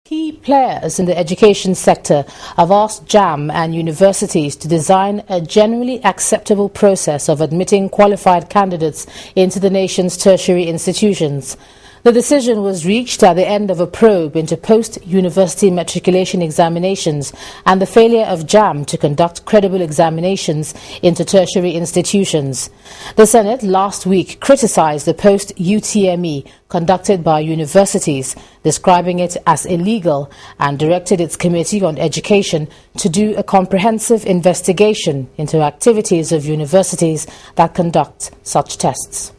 Key players in the education sector have asked JAM and universities to design a generally acceptable process of admitting qualified candidates into the nation's tertiary institutions. The decision was reached at the end of a probe into post-university matriculation examinations and the failure of JAM to conduct credible examinations into tertiary institutions. The Senate last week criticized the post-UTME conducted by universities, describing it as illegal, and directed its Committee on Education to do a comprehensive investigation into activities of universities that conduct such tests.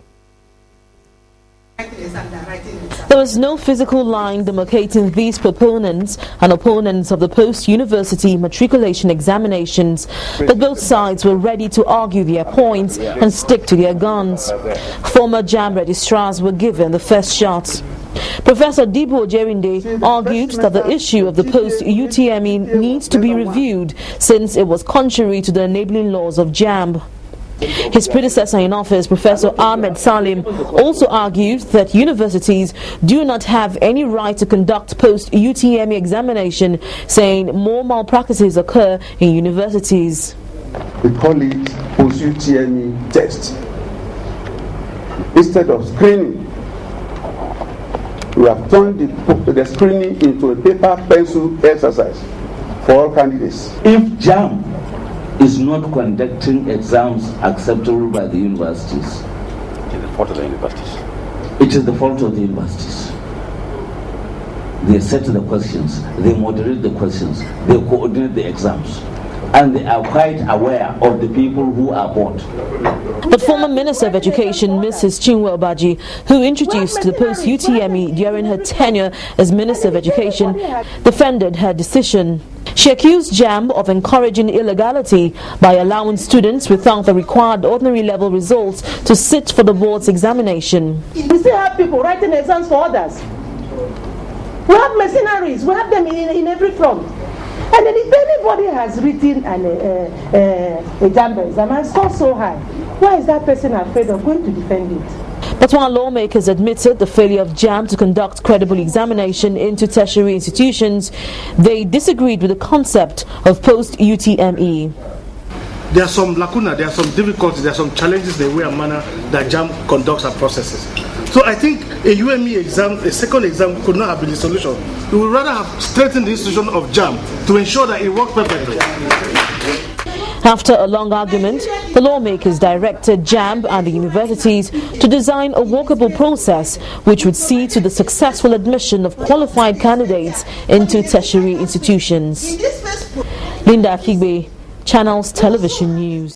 There was no physical line demarcating these proponents and opponents of the post-university matriculation examinations, but both sides were ready to argue their points and stick to their guns. Former JAM registrars were given the first shot. Professor Dibo Jerinde argued that the issue of the post-UTME needs to be reviewed since it was contrary to the enabling laws of JAM. His predecessor in office, Professor Ahmed Salim, also argued that universities do not have any right to conduct post-UTME examination, saying more malpractices occur in universities. We call it post-UTME test. Instead of screening, we have turned the screening into a paper-pencil exercise for all candidates. If JAM is not conducting exams acceptable by the universities, it is the fault of the universities. It is the fault of the universities. They set the questions, they moderate the questions, they coordinate the exams, and they are quite aware of the people who are bored. But former Minister of Education, Mrs. Chinwe Obaji, who introduced the post-UTME during her tenure as Minister of Education, defended her decision. She accused JAM of encouraging illegality by allowing students without the required ordinary level results to sit for the board's examination. We still have people writing exams for others. We have mercenaries, we have them in every front. And then if anybody has written a JAM exam and scored so high, why is that person afraid of going to defend it? But while lawmakers admitted the failure of JAM to conduct credible examination into tertiary institutions, they disagreed with the concept of post-UTME. There are some lacuna, there are some difficulties, there are some challenges in the way and manner that JAM conducts our processes. So I think a UME exam, a second exam, could not have been the solution. We would rather have strengthened the institution of JAM to ensure that it works perfectly. After a long argument, the lawmakers directed JAM and the universities to design a workable process which would see to the successful admission of qualified candidates into tertiary institutions. Linda Akigbe, Channels Television News.